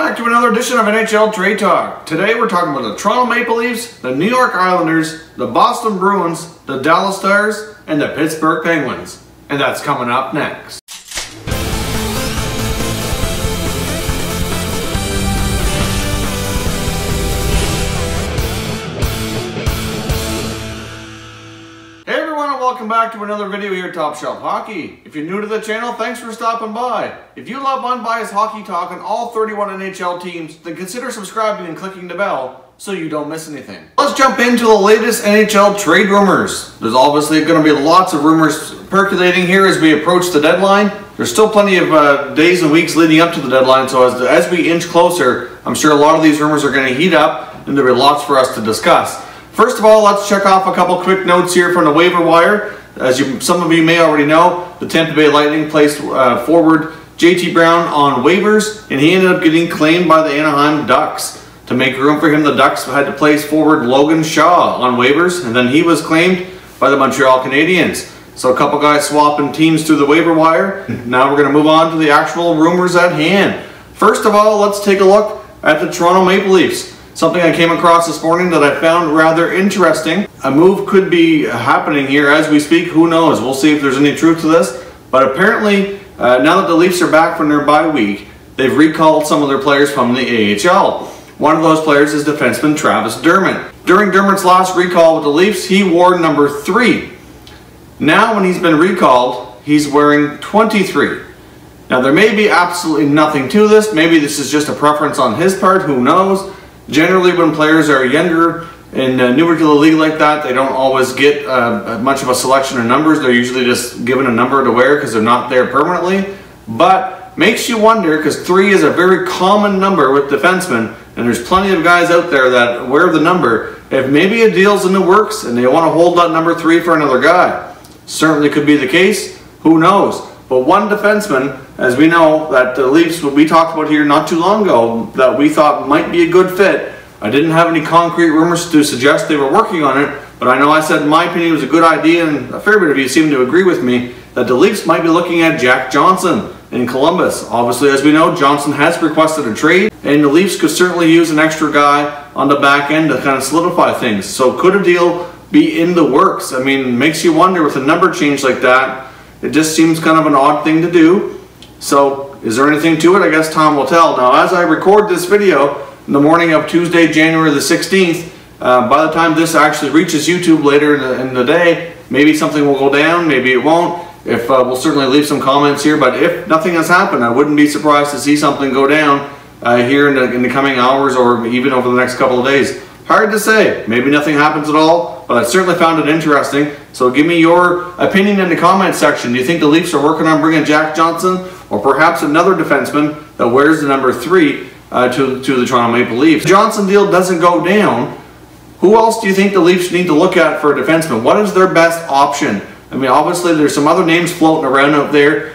back to another edition of NHL Trade Talk. Today we're talking about the Toronto Maple Leafs, the New York Islanders, the Boston Bruins, the Dallas Stars, and the Pittsburgh Penguins. And that's coming up next. Welcome back to another video here at Top Shelf Hockey. If you're new to the channel, thanks for stopping by. If you love unbiased hockey talk on all 31 NHL teams, then consider subscribing and clicking the bell so you don't miss anything. Let's jump into the latest NHL trade rumors. There's obviously going to be lots of rumors percolating here as we approach the deadline. There's still plenty of days and weeks leading up to the deadline, so as we inch closer, I'm sure a lot of these rumors are going to heat up and there'll be lots for us to discuss. First of all, let's check off a couple quick notes here from the waiver wire. As some of you may already know, the Tampa Bay Lightning placed forward JT Brown on waivers, and he ended up getting claimed by the Anaheim Ducks. To make room for him, the Ducks had to place forward Logan Shaw on waivers, and then he was claimed by the Montreal Canadiens. So a couple guys swapping teams through the waiver wire. Now we're going to move on to the actual rumors at hand. First of all, let's take a look at the Toronto Maple Leafs. Something I came across this morning that I found rather interesting. A move could be happening here as we speak. Who knows? We'll see if there's any truth to this. But apparently, now that the Leafs are back from their bye week, they've recalled some of their players from the AHL. One of those players is defenseman Travis Dermott. During Dermott's last recall with the Leafs, he wore number 3. Now when he's been recalled, he's wearing 23. Now there may be absolutely nothing to this. Maybe this is just a preference on his part. Who knows? Generally, when players are younger and newer to the league like that, they don't always get much of a selection of numbers. They're usually just given a number to wear because they're not there permanently. But makes you wonder, because 3 is a very common number with defensemen, and there's plenty of guys out there that wear the number. If maybe a deal's in the works and they want to hold that number 3 for another guy, certainly could be the case. Who knows? But one defenseman, as we know, that the Leafs, what we talked about here not too long ago, that we thought might be a good fit. I didn't have any concrete rumors to suggest they were working on it, but I know I said in my opinion it was a good idea, and a fair bit of you seem to agree with me, that the Leafs might be looking at Jack Johnson in Columbus. Obviously, as we know, Johnson has requested a trade, and the Leafs could certainly use an extra guy on the back end to kind of solidify things. So could a deal be in the works? I mean, it makes you wonder with a number change like that. It just seems kind of an odd thing to do. So, is there anything to it? I guess time will tell. Now, as I record this video in the morning of Tuesday, January the 16th, by the time this actually reaches YouTube later in the day, maybe something will go down, maybe it won't. If we'll certainly leave some comments here, but if nothing has happened, I wouldn't be surprised to see something go down here in the coming hours or even over the next couple of days. Hard to say. Maybe nothing happens at all, but I certainly found it interesting. So give me your opinion in the comments section. Do you think the Leafs are working on bringing Jack Johnson or perhaps another defenseman that wears the number 3 to the Toronto Maple Leafs? If the Johnson deal doesn't go down, who else do you think the Leafs need to look at for a defenseman? What is their best option? I mean, obviously there's some other names floating around out there.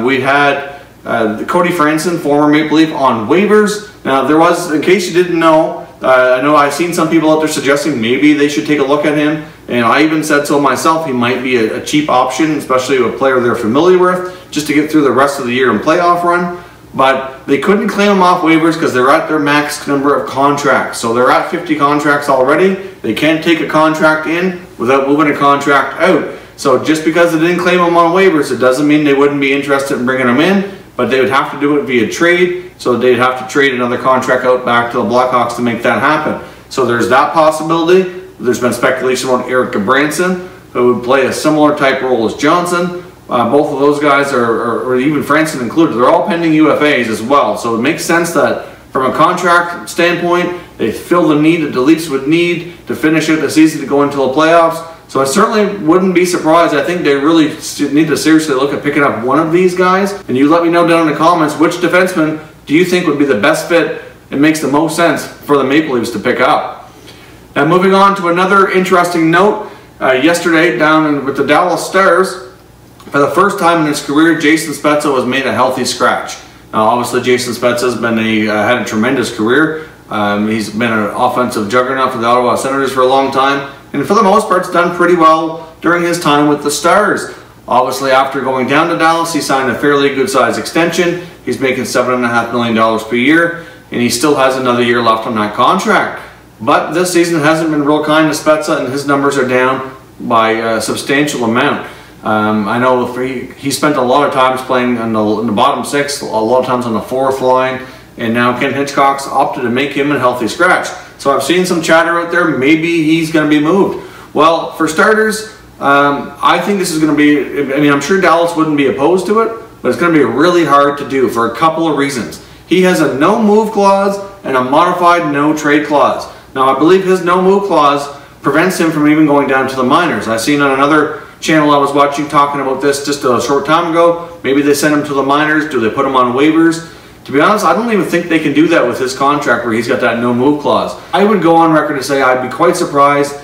We had Cody Franson, former Maple Leaf, on waivers. Now there was, in case you didn't know, I know I've seen some people out there suggesting maybe they should take a look at him, and I even said so myself. He might be a cheap option, especially a player they're familiar with, just to get through the rest of the year and playoff run. But they couldn't claim him off waivers because they're at their max number of contracts. So they're at 50 contracts already. They can't take a contract in without moving a contract out. So just because they didn't claim him on waivers, it doesn't mean they wouldn't be interested in bringing him in, but they would have to do it via trade. So they'd have to trade another contract out back to the Blackhawks to make that happen. So there's that possibility. There's been speculation about Eric Branson, who would play a similar type role as Johnson. Both of those guys, or even Franson included, they're all pending UFAs as well. So it makes sense that from a contract standpoint, they fill the need that the Leafs would need to finish out the season to go into the playoffs. So I certainly wouldn't be surprised. I think they really need to seriously look at picking up one of these guys. And you let me know down in the comments, which defenseman do you think would be the best fit and makes the most sense for the Maple Leafs to pick up? Now moving on to another interesting note. Yesterday down with the Dallas Stars, for the first time in his career, Jason Spezza was made a healthy scratch. Now obviously Jason Spezza has been had a tremendous career. He's been an offensive juggernaut for the Ottawa Senators for a long time, and for the most part, it's done pretty well during his time with the Stars. Obviously, after going down to Dallas, he signed a fairly good-sized extension. He's making $7.5 million per year. and he still has another year left on that contract. But this season hasn't been real kind to Spezza, and his numbers are down by a substantial amount. I know he spent a lot of times playing in the bottom six, a lot of times on the fourth line, and now Ken Hitchcock's opted to make him a healthy scratch. So I've seen some chatter out there, maybe he's going to be moved. Well, for starters, I think this is going to be, I mean, I'm sure Dallas wouldn't be opposed to it, but it's going to be really hard to do for a couple of reasons. He has a no-move clause and a modified no-trade clause. Now, I believe his no-move clause prevents him from even going down to the minors. I've seen on another channel I was watching talking about this just a short time ago. Maybe they send him to the minors. Do they put him on waivers? To be honest, I don't even think they can do that with his contract where he's got that no-move clause. I would go on record to say I'd be quite surprised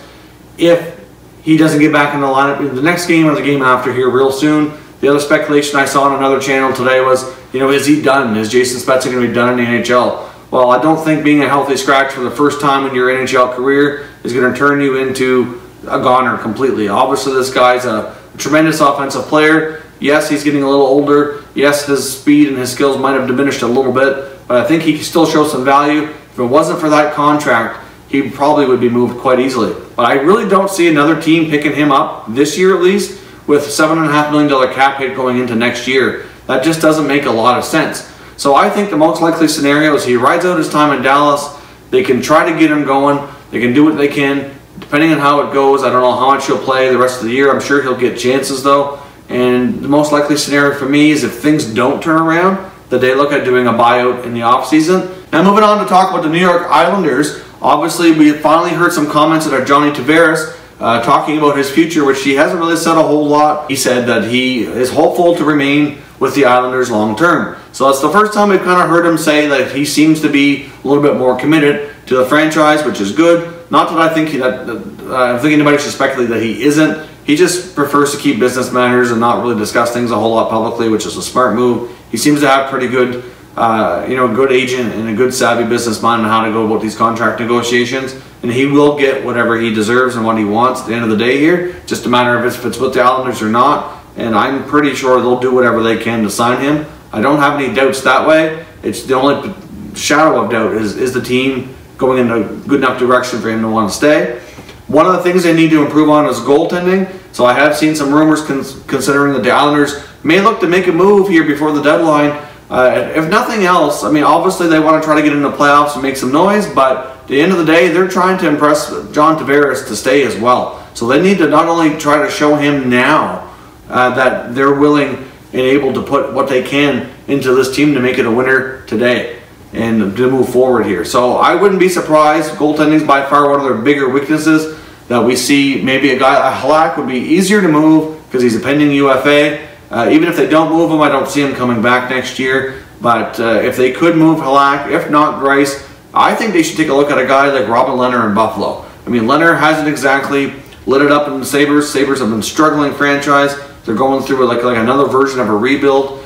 if he doesn't get back in the lineup in the next game or the game after here real soon. The other speculation I saw on another channel today was, you know, is he done? Is Jason Spezza going to be done in the NHL? Well, I don't think being a healthy scratch for the first time in your NHL career is going to turn you into a goner completely. Obviously, this guy's a tremendous offensive player. Yes, he's getting a little older. Yes, his speed and his skills might have diminished a little bit, but I think he can still show some value. If it wasn't for that contract, he probably would be moved quite easily. But I really don't see another team picking him up this year at least with $7.5 million cap hit going into next year. That just doesn't make a lot of sense. So I think the most likely scenario is he rides out his time in Dallas. They can try to get him going. They can do what they can. Depending on how it goes, I don't know how much he'll play the rest of the year. I'm sure he'll get chances though. And the most likely scenario for me is if things don't turn around, that they look at doing a buyout in the offseason. Now moving on to talk about the New York Islanders. Obviously, we finally heard some comments out of John Tavares talking about his future, which he hasn't really said a whole lot. He said that he is hopeful to remain with the Islanders long term. So it's the first time we've kind of heard him say that he seems to be a little bit more committed to the franchise, which is good. Not that I think I think anybody should speculate that he isn't. He just prefers to keep business matters and not really discuss things a whole lot publicly, which is a smart move. He seems to have pretty good, good agent and a good savvy business mind on how to go about these contract negotiations. And he will get whatever he deserves and what he wants at the end of the day here. Just a matter of if it's with the Islanders or not. And I'm pretty sure they'll do whatever they can to sign him. I don't have any doubts that way. It's the only shadow of doubt is the team going in a good enough direction for him to want to stay. One of the things they need to improve on is goaltending. So I have seen some rumors considering that the Islanders may look to make a move here before the deadline. If nothing else, I mean, obviously they want to try to get into the playoffs and make some noise, but at the end of the day, they're trying to impress John Tavares to stay as well. So they need to not only try to show him now that they're willing and able to put what they can into this team to make it a winner today and to move forward here. So I wouldn't be surprised. Goaltending is by far one of their bigger weaknesses that we see. Maybe a guy like Halak would be easier to move because he's a pending UFA. Even if they don't move him, I don't see him coming back next year. But if they could move Halak, if not Grice, I think they should take a look at a guy like Robin Lehner in Buffalo. I mean, Lehner hasn't exactly lit it up in the Sabres. Sabres have been struggling franchise. They're going through like another version of a rebuild.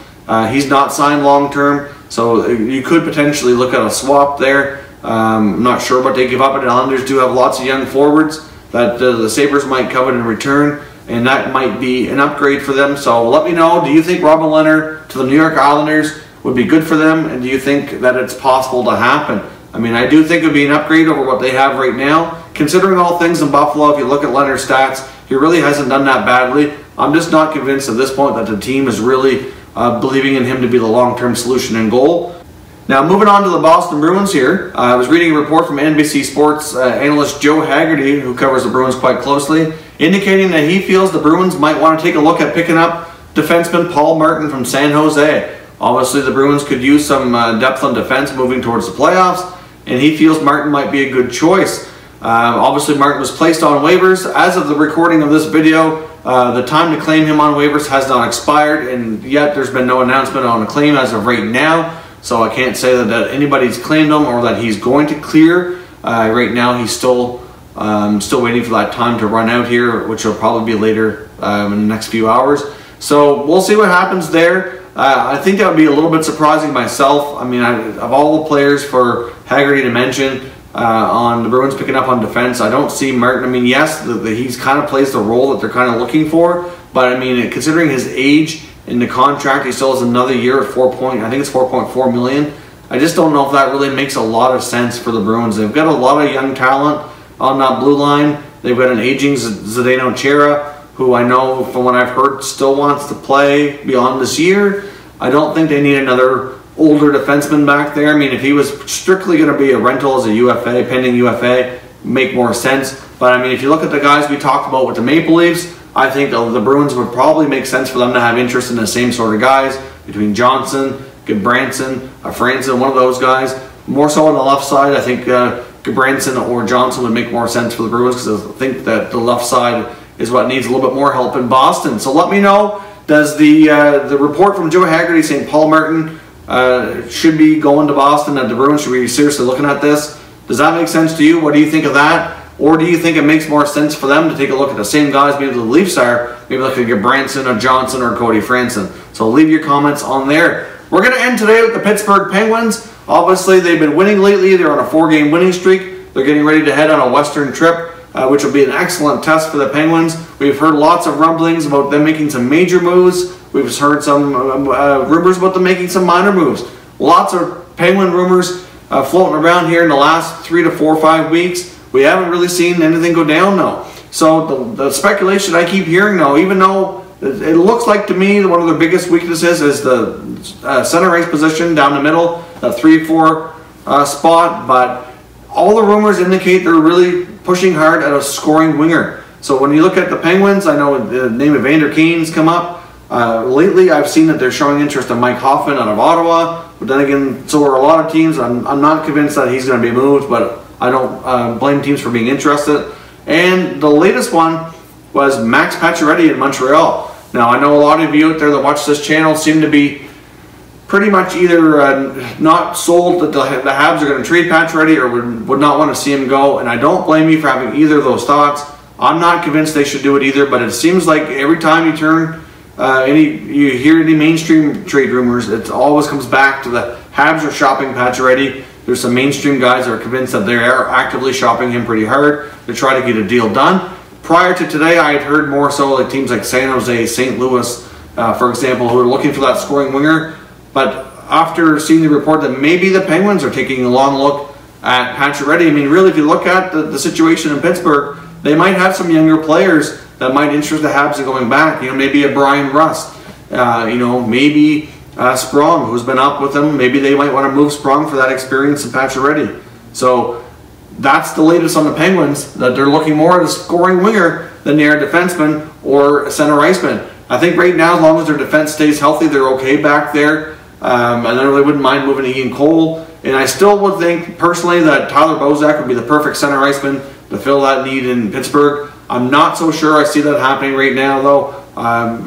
He's not signed long term, so you could potentially look at a swap there. I'm not sure what they give up, but the Islanders do have lots of young forwards that the Sabres might covet in return, and that might be an upgrade for them. So let me know, do you think Robin Lehner to the New York Islanders would be good for them, and do you think that it's possible to happen? I mean, I do think it would be an upgrade over what they have right now. Considering all things in Buffalo, if you look at Lehner's stats, he really hasn't done that badly. I'm just not convinced at this point that the team is really believing in him to be the long-term solution in goal. Now, moving on to the Boston Bruins here. I was reading a report from NBC Sports analyst Joe Haggerty, who covers the Bruins quite closely, indicating that he feels the Bruins might want to take a look at picking up defenseman Paul Martin from San Jose. Obviously, the Bruins could use some depth on defense moving towards the playoffs, and he feels Martin might be a good choice. Obviously, Martin was placed on waivers. As of the recording of this video, the time to claim him on waivers has not expired, and yet there's been no announcement on a claim as of right now. So I can't say that anybody's claimed him or that he's going to clear. Right now, he's still waiting for that time to run out here, which will probably be later in the next few hours. So we'll see what happens there. I think that would be a little bit surprising myself. I mean, of all the players for Haggerty to mention on the Bruins picking up on defense, I don't see Martin. I mean, yes, he's kind of plays the role that they're kind of looking for, but I mean, considering his age in the contract, he still has another year at I think it's $4.4 million. I just don't know if that really makes a lot of sense for the Bruins. They've got a lot of young talent on that blue line. They've got an aging Zdeno Chara, who I know from what I've heard still wants to play beyond this year. I don't think they need another older defenseman back there. I mean, if he was strictly going to be a rental as a UFA, pending UFA, make more sense. But I mean, if you look at the guys we talked about with the Maple Leafs, I think the Bruins would probably make sense for them to have interest in the same sort of guys between Johnson, Gudbranson, Franson, one of those guys. More so on the left side, I think Gudbranson or Johnson would make more sense for the Bruins, because I think that the left side is what needs a little bit more help in Boston. So let me know, does the report from Joe Haggerty saying Paul Martin should be going to Boston, that the Bruins should be seriously looking at this, does that make sense to you? What do you think of that? Or do you think it makes more sense for them to take a look at the same guys maybe the Leafs are, maybe like a Gudbranson or Johnson or Cody Franson? So leave your comments on there. We're going to end today with the Pittsburgh Penguins. Obviously, they've been winning lately. They're on a 4-game winning streak. They're getting ready to head on a Western trip, which will be an excellent test for the Penguins. We've heard lots of rumblings about them making some major moves. We've heard some rumors about them making some minor moves. Lots of Penguin rumors floating around here in the last 3 to 4 or 5 weeks. We haven't really seen anything go down though. So the speculation I keep hearing though, even though it looks like to me one of their biggest weaknesses is the center ice position down the middle, that 3-4 spot, but all the rumors indicate they're really pushing hard at a scoring winger. So when you look at the Penguins, I know the name of Vander Kane's come up. Lately I've seen that they're showing interest in Mike Hoffman out of Ottawa, but then again, so are a lot of teams. I'm not convinced that he's going to be moved, but I don't blame teams for being interested. And the latest one was Max Pacioretty in Montreal. Now, I know a lot of you out there that watch this channel seem to be pretty much either not sold that the Habs are going to trade Pacioretty or would not want to see him go. And I don't blame you for having either of those thoughts. I'm not convinced they should do it either, but it seems like every time you turn you hear any mainstream trade rumors, it always comes back to the Habs are shopping Pacioretty. There's some mainstream guys that are convinced that they are actively shopping him pretty hard to try to get a deal done. Prior to today, I had heard more so like teams like San Jose, St. Louis, for example, who are looking for that scoring winger. But after seeing the report that maybe the Penguins are taking a long look at Pacioretty, I mean, really, if you look at the situation in Pittsburgh, they might have some younger players that might interest the Habs in going back. You know, maybe a Brian Rust, you know, maybe Sprong, who's been up with them. Maybe they might want to move Sprong for that experience in Pacioretty. So that's the latest on the Penguins, that they're looking more at a scoring winger than they are a defenseman or a center iceman. I think right now, as long as their defense stays healthy, they're okay back there. And I really wouldn't mind moving Ian Cole. And I still would think, personally, that Tyler Bozak would be the perfect center iceman to fill that need in Pittsburgh. I'm not so sure I see that happening right now, though.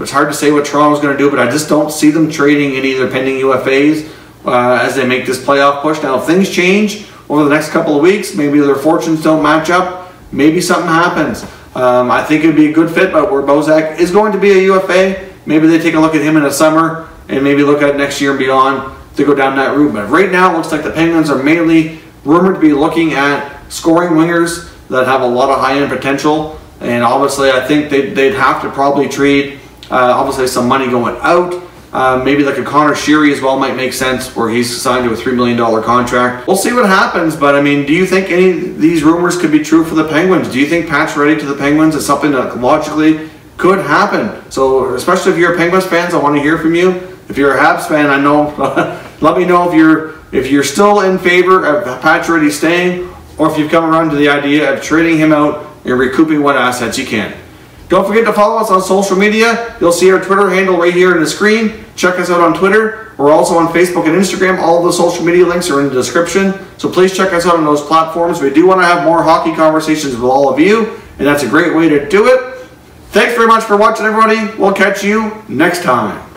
It's hard to say what Toronto's going to do, but I just don't see them trading any of their pending UFAs as they make this playoff push. Now, if things change over the next couple of weeks, maybe their fortunes don't match up, maybe something happens. I think it would be a good fit, but where Bozak is going to be a UFA, maybe they take a look at him in the summer and maybe look at next year and beyond to go down that route. But right now, it looks like the Penguins are mainly rumored to be looking at scoring wingers that have a lot of high-end potential. And obviously, I think they'd have to probably trade, obviously, some money going out. Maybe like a Connor Sheary as well might make sense, where he's signed to a $3 million contract. We'll see what happens, but I mean, do you think any of these rumors could be true for the Penguins? Do you think Pacioretty to the Penguins is something that logically could happen? So, especially if you're a Penguins fan, I want to hear from you. If you're a Habs fan, I know, let me know if you're still in favor of Pacioretty staying, or if you've come around to the idea of trading him out and recouping what assets you can. Don't forget to follow us on social media. You'll see our Twitter handle right here on the screen. Check us out on Twitter. We're also on Facebook and Instagram. All of the social media links are in the description. So please check us out on those platforms. We do want to have more hockey conversations with all of you, and that's a great way to do it. Thanks very much for watching, everybody. We'll catch you next time.